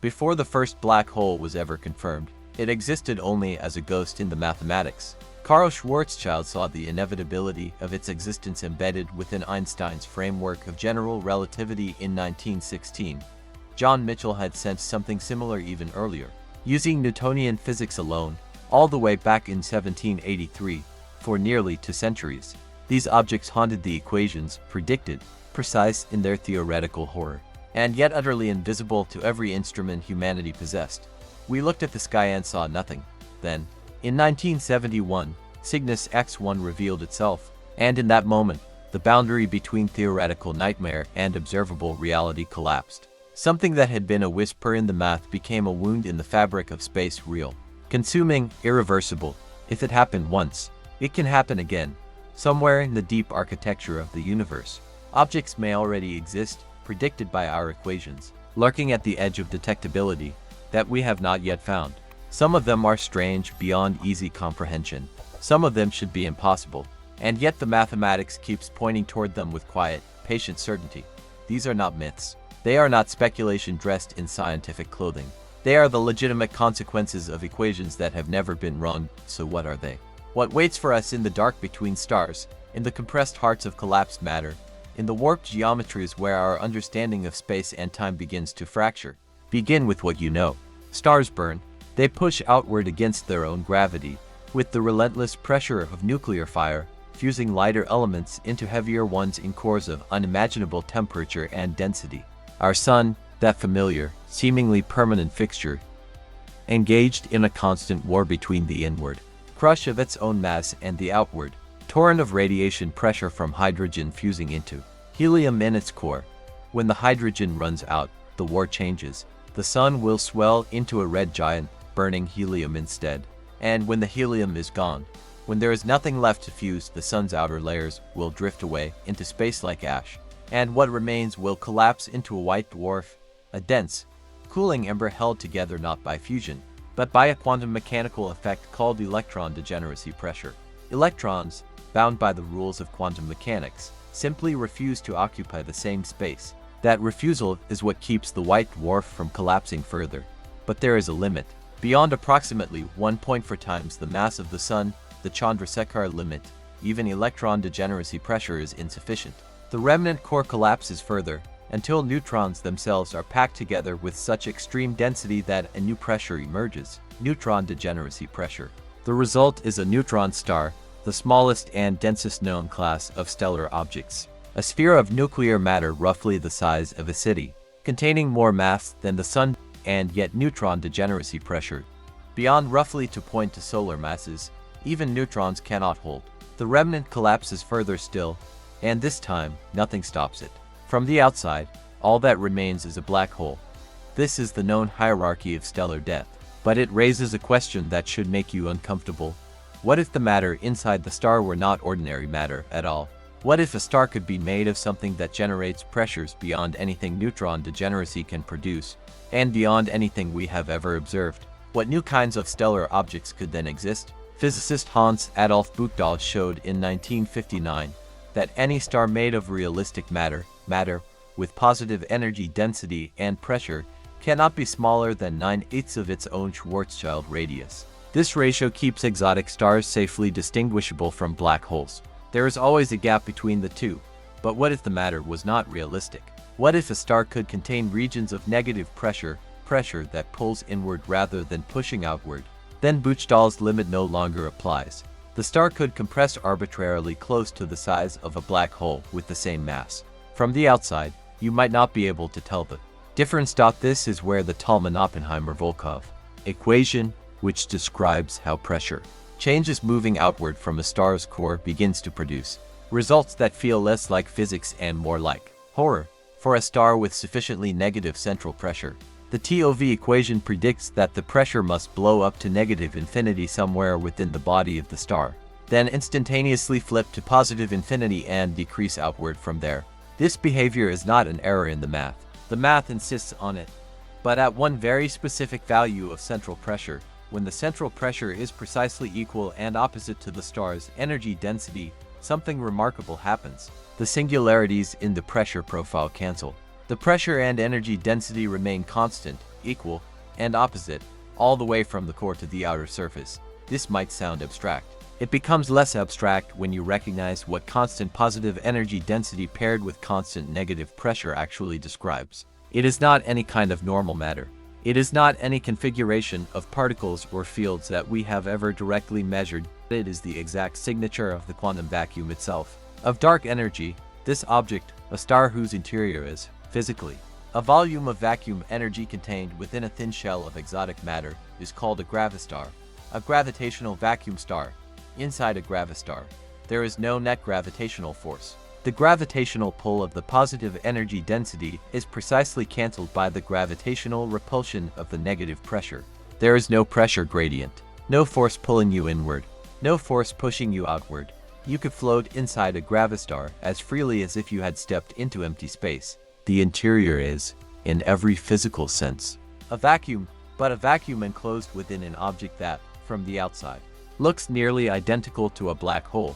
Before the first black hole was ever confirmed, it existed only as a ghost in the mathematics. Karl Schwarzschild saw the inevitability of its existence embedded within Einstein's framework of general relativity in 1916. John Michell had sensed something similar even earlier, using Newtonian physics alone, all the way back in 1783, for nearly 2 centuries. These objects haunted the equations, predicted, precise in their theoretical horror, and yet utterly invisible to every instrument humanity possessed. We looked at the sky and saw nothing. Then, in 1971, Cygnus X1 revealed itself, and in that moment, the boundary between theoretical nightmare and observable reality collapsed. Something that had been a whisper in the math became a wound in the fabric of space, real, consuming, irreversible. If it happened once, it can happen again. Somewhere in the deep architecture of the universe, objects may already exist, predicted by our equations, lurking at the edge of detectability that we have not yet found. Some of them are strange, beyond easy comprehension. Some of them should be impossible, and yet the mathematics keeps pointing toward them with quiet, patient certainty. These are not myths. They are not speculation dressed in scientific clothing. They are the legitimate consequences of equations that have never been wrong. So what are they? What waits for us in the dark between stars, in the compressed hearts of collapsed matter, in the warped geometries where our understanding of space and time begins to fracture? Begin with what you know. Stars burn. They push outward against their own gravity, with the relentless pressure of nuclear fire, fusing lighter elements into heavier ones in cores of unimaginable temperature and density. Our sun, that familiar, seemingly permanent fixture, engaged in a constant war between the inward crush of its own mass and the outward torrent of radiation pressure from hydrogen fusing into helium in its core. When the hydrogen runs out, the war changes. The sun will swell into a red giant, burning helium instead. And when the helium is gone, when there is nothing left to fuse, the sun's outer layers will drift away into space like ash, and what remains will collapse into a white dwarf, a dense, cooling ember held together not by fusion, but by a quantum mechanical effect called electron degeneracy pressure. Electrons, bound by the rules of quantum mechanics, simply refuse to occupy the same space. That refusal is what keeps the white dwarf from collapsing further. But there is a limit. Beyond approximately 1.4 times the mass of the Sun, the Chandrasekhar limit, even electron degeneracy pressure is insufficient. The remnant core collapses further, until neutrons themselves are packed together with such extreme density that a new pressure emerges, neutron degeneracy pressure. The result is a neutron star, the smallest and densest known class of stellar objects. A sphere of nuclear matter roughly the size of a city, containing more mass than the Sun, and yet neutron degeneracy pressure. Beyond roughly to point to solar masses, even neutrons cannot hold. The remnant collapses further still, and this time, nothing stops it. From the outside, all that remains is a black hole. This is the known hierarchy of stellar death. But it raises a question that should make you uncomfortable. What if the matter inside the star were not ordinary matter at all? What if a star could be made of something that generates pressures beyond anything neutron degeneracy can produce, and beyond anything we have ever observed? What new kinds of stellar objects could then exist? Physicist Hans Adolf Buchdahl showed in 1959 that any star made of realistic matter with positive energy density and pressure, cannot be smaller than 9/8 of its own Schwarzschild radius. This ratio keeps exotic stars safely distinguishable from black holes. There is always a gap between the two, but what if the matter was not realistic? What if a star could contain regions of negative pressure that pulls inward rather than pushing outward? Then Buchdahl's limit no longer applies. The star could compress arbitrarily close to the size of a black hole with the same mass. From the outside, you might not be able to tell the difference. This is where the Tolman-Oppenheimer-Volkoff equation, which describes how pressure changes moving outward from a star's core, begins to produce results that feel less like physics and more like horror. For a star with sufficiently negative central pressure, the TOV equation predicts that the pressure must blow up to negative infinity somewhere within the body of the star, then instantaneously flip to positive infinity and decrease outward from there. This behavior is not an error in the math. The math insists on it. But at one very specific value of central pressure, when the central pressure is precisely equal and opposite to the star's energy density, something remarkable happens. The singularities in the pressure profile cancel. The pressure and energy density remain constant, equal, and opposite, all the way from the core to the outer surface. This might sound abstract. It becomes less abstract when you recognize what constant positive energy density paired with constant negative pressure actually describes. It is not any kind of normal matter. It is not any configuration of particles or fields that we have ever directly measured. It is the exact signature of the quantum vacuum itself. Of dark energy, this object, a star whose interior is, physically, a volume of vacuum energy contained within a thin shell of exotic matter, is called a gravastar, a gravitational vacuum star. Inside a gravastar, there is no net gravitational force. The gravitational pull of the positive energy density is precisely cancelled by the gravitational repulsion of the negative pressure. There is no pressure gradient, no force pulling you inward, no force pushing you outward. You could float inside a gravastar as freely as if you had stepped into empty space. The interior is, in every physical sense, a vacuum, but a vacuum enclosed within an object that, from the outside, looks nearly identical to a black hole.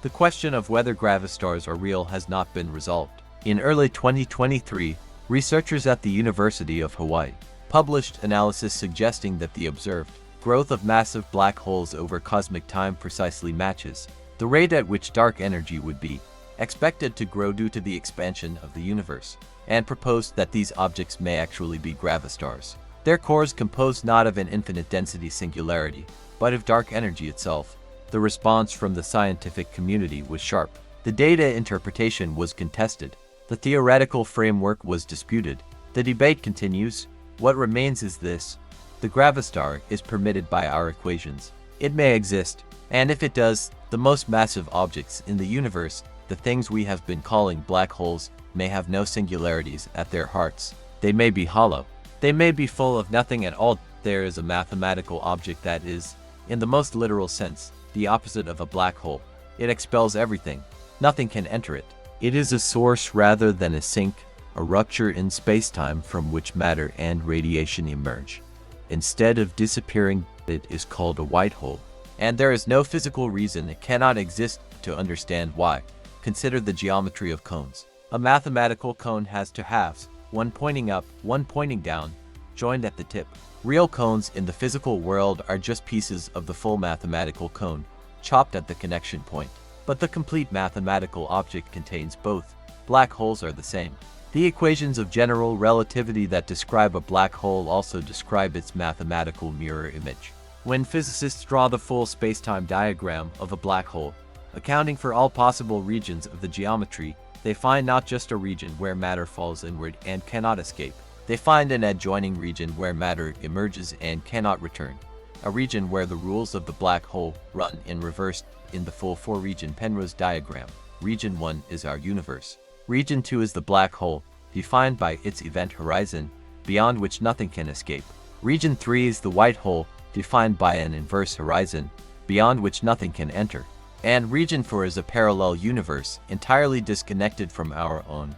The question of whether gravastars are real has not been resolved. In early 2023, researchers at the University of Hawaii published analysis suggesting that the observed growth of massive black holes over cosmic time precisely matches the rate at which dark energy would be expected to grow due to the expansion of the universe, and proposed that these objects may actually be gravastars. Their cores composed not of an infinite density singularity, but of dark energy itself. The response from the scientific community was sharp. The data interpretation was contested. The theoretical framework was disputed. The debate continues. What remains is this: the gravastar is permitted by our equations. It may exist, and if it does, the most massive objects in the universe, the things we have been calling black holes, may have no singularities at their hearts. They may be hollow. They may be full of nothing at all. There is a mathematical object that is, in the most literal sense, the opposite of a black hole. It expels everything. Nothing can enter it. It is a source rather than a sink, a rupture in spacetime from which matter and radiation emerge. Instead of disappearing, it is called a white hole. And there is no physical reason it cannot exist to understand why. Consider the geometry of cones. A mathematical cone has two halves, one pointing up, one pointing down, joined at the tip. Real cones in the physical world are just pieces of the full mathematical cone, chopped at the connection point. But the complete mathematical object contains both. Black holes are the same. The equations of general relativity that describe a black hole also describe its mathematical mirror image. When physicists draw the full spacetime diagram of a black hole, accounting for all possible regions of the geometry, they find not just a region where matter falls inward and cannot escape. They find an adjoining region where matter emerges and cannot return. A region where the rules of the black hole run in reverse in the full four-region Penrose diagram. Region 1 is our universe. Region 2 is the black hole, defined by its event horizon, beyond which nothing can escape. Region 3 is the white hole, defined by an inverse horizon, beyond which nothing can enter. And Region 4 is a parallel universe, entirely disconnected from our own.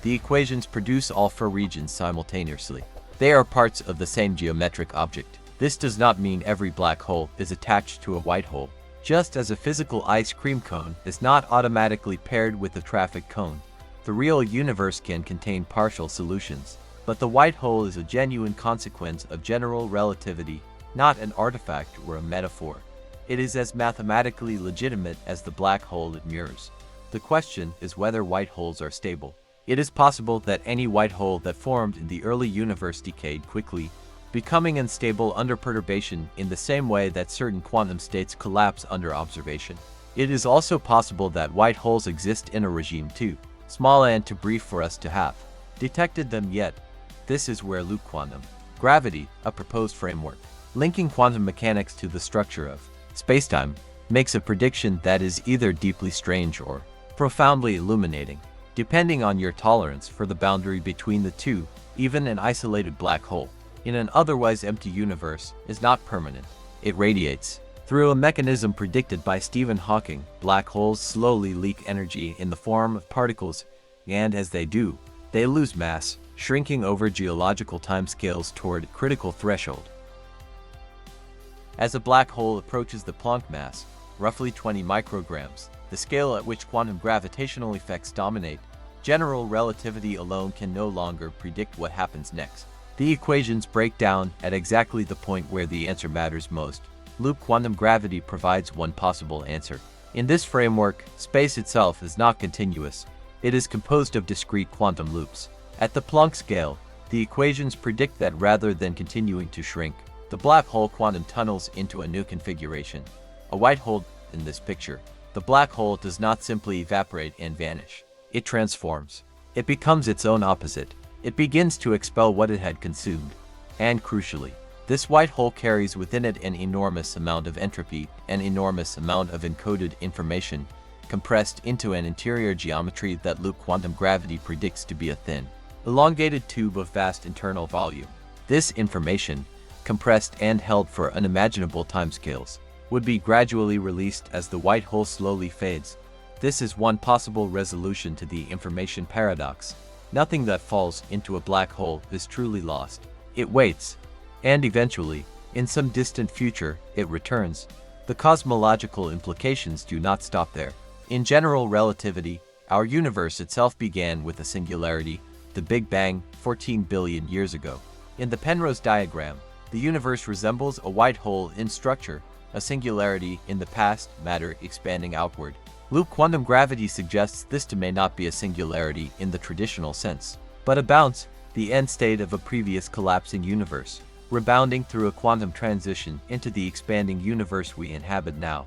The equations produce all four regions simultaneously. They are parts of the same geometric object. This does not mean every black hole is attached to a white hole. Just as a physical ice cream cone is not automatically paired with a traffic cone, the real universe can contain partial solutions. But the white hole is a genuine consequence of general relativity, not an artifact or a metaphor. It is as mathematically legitimate as the black hole it mirrors. The question is whether white holes are stable. It is possible that any white hole that formed in the early universe decayed quickly, becoming unstable under perturbation in the same way that certain quantum states collapse under observation. It is also possible that white holes exist in a regime too small and too brief for us to have detected them yet. This is where loop quantum gravity, a proposed framework linking quantum mechanics to the structure of spacetime, makes a prediction that is either deeply strange or profoundly illuminating. Depending on your tolerance for the boundary between the two, even an isolated black hole in an otherwise empty universe is not permanent. It radiates. Through a mechanism predicted by Stephen Hawking, black holes slowly leak energy in the form of particles, and as they do, they lose mass, shrinking over geological timescales toward a critical threshold. As a black hole approaches the Planck mass, roughly 20 micrograms, the scale at which quantum gravitational effects dominate, general relativity alone can no longer predict what happens next. The equations break down at exactly the point where the answer matters most. Loop quantum gravity provides one possible answer. In this framework, space itself is not continuous. It is composed of discrete quantum loops. At the Planck scale, the equations predict that rather than continuing to shrink, the black hole quantum tunnels into a new configuration. A white hole in this picture. The black hole does not simply evaporate and vanish. It transforms. It becomes its own opposite. It begins to expel what it had consumed. And crucially, this white hole carries within it an enormous amount of entropy, an enormous amount of encoded information, compressed into an interior geometry that loop quantum gravity predicts to be a thin, elongated tube of vast internal volume. This information, compressed and held for unimaginable timescales, would be gradually released as the white hole slowly fades. This is one possible resolution to the information paradox. Nothing that falls into a black hole is truly lost. It waits. And eventually, in some distant future, it returns. The cosmological implications do not stop there. In general relativity, our universe itself began with a singularity, the Big Bang, 14 billion years ago. In the Penrose diagram, the universe resembles a white hole in structure, a singularity in the past, matter expanding outward. Loop quantum gravity suggests this to may not be a singularity in the traditional sense, but a bounce, the end state of a previous collapsing universe, rebounding through a quantum transition into the expanding universe we inhabit now.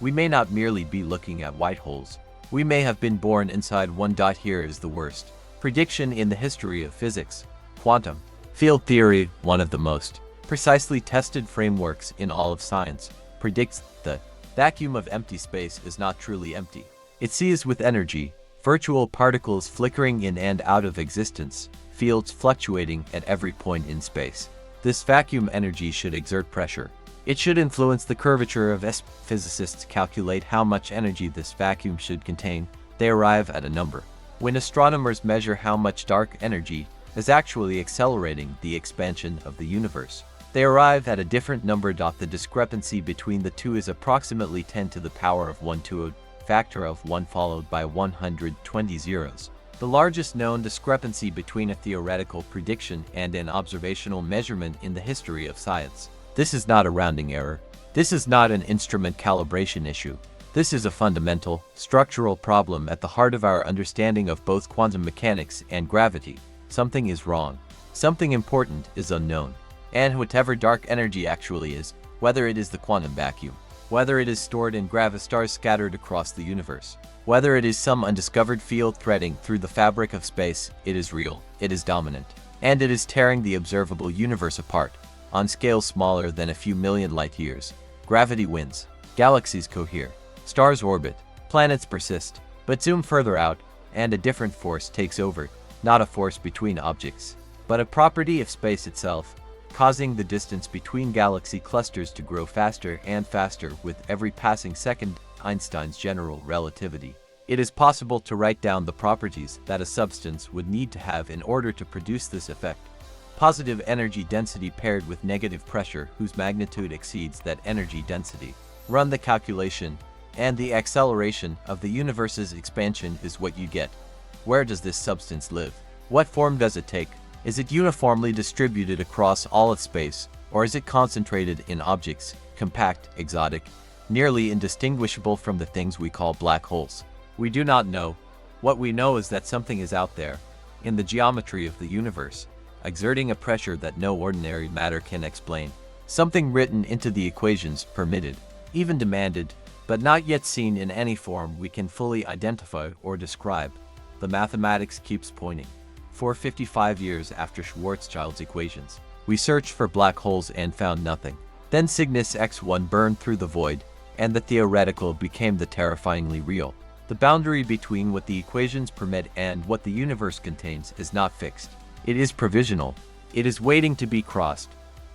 We may not merely be looking at white holes. We may have been born inside one. Here is the worst prediction in the history of physics. Quantum field theory, one of the most precisely tested frameworks in all of science, predicts the vacuum of empty space is not truly empty. It seized with energy, virtual particles flickering in and out of existence, fields fluctuating at every point in space. This vacuum energy should exert pressure. It should influence the curvature of space. Physicists calculate how much energy this vacuum should contain. They arrive at a number. When astronomers measure how much dark energy is actually accelerating the expansion of the universe, they arrive at a different number. The discrepancy between the two is approximately 10 to the power of 1 to a factor of 1 followed by 120 zeros. The largest known discrepancy between a theoretical prediction and an observational measurement in the history of science. This is not a rounding error. This is not an instrument calibration issue. This is a fundamental, structural problem at the heart of our understanding of both quantum mechanics and gravity. Something is wrong. Something important is unknown. And whatever dark energy actually is, whether it is the quantum vacuum, whether it is stored in gravastars scattered across the universe, whether it is some undiscovered field threading through the fabric of space, it is real, it is dominant, and it is tearing the observable universe apart, on scales smaller than a few million light years. Gravity wins, galaxies cohere, stars orbit, planets persist, but zoom further out, and a different force takes over, not a force between objects, but a property of space itself, causing the distance between galaxy clusters to grow faster and faster with every passing second. Einstein's general relativity. It is possible to write down the properties that a substance would need to have in order to produce this effect. Positive energy density paired with negative pressure whose magnitude exceeds that energy density. Run the calculation, and the acceleration of the universe's expansion is what you get. Where does this substance live? What form does it take? Is it uniformly distributed across all of space, or is it concentrated in objects, compact, exotic, nearly indistinguishable from the things we call black holes? We do not know. What we know is that something is out there, in the geometry of the universe, exerting a pressure that no ordinary matter can explain. Something written into the equations, permitted, even demanded, but not yet seen in any form we can fully identify or describe. The mathematics keeps pointing. 455 years after Schwarzschild's equations, we searched for black holes and found nothing. Then Cygnus X1 burned through the void, and the theoretical became the terrifyingly real. The boundary between what the equations permit and what the universe contains is not fixed. It is provisional. It is waiting to be crossed.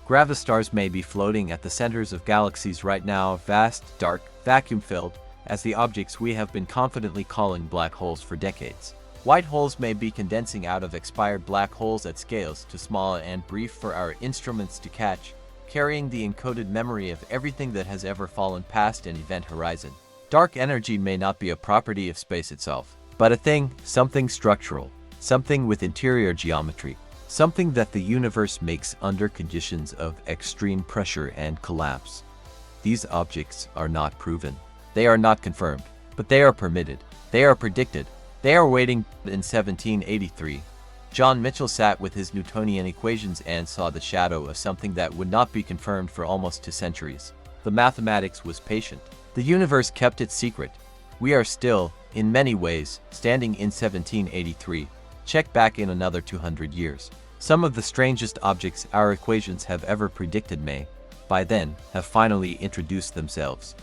Gravastars may be floating at the centers of galaxies right now, vast, dark, vacuum-filled, as the objects we have been confidently calling black holes for decades. White holes may be condensing out of expired black holes at scales too small and brief for our instruments to catch, carrying the encoded memory of everything that has ever fallen past an event horizon. Dark energy may not be a property of space itself, but a thing, something structural, something with interior geometry, something that the universe makes under conditions of extreme pressure and collapse. These objects are not proven. They are not confirmed, but they are permitted. They are predicted. They are waiting. In 1783, John Michell sat with his Newtonian equations and saw the shadow of something that would not be confirmed for almost 2 centuries. The mathematics was patient. The universe kept its secret. We are still, in many ways, standing in 1783. Check back in another 200 years. Some of the strangest objects our equations have ever predicted may, by then, have finally introduced themselves.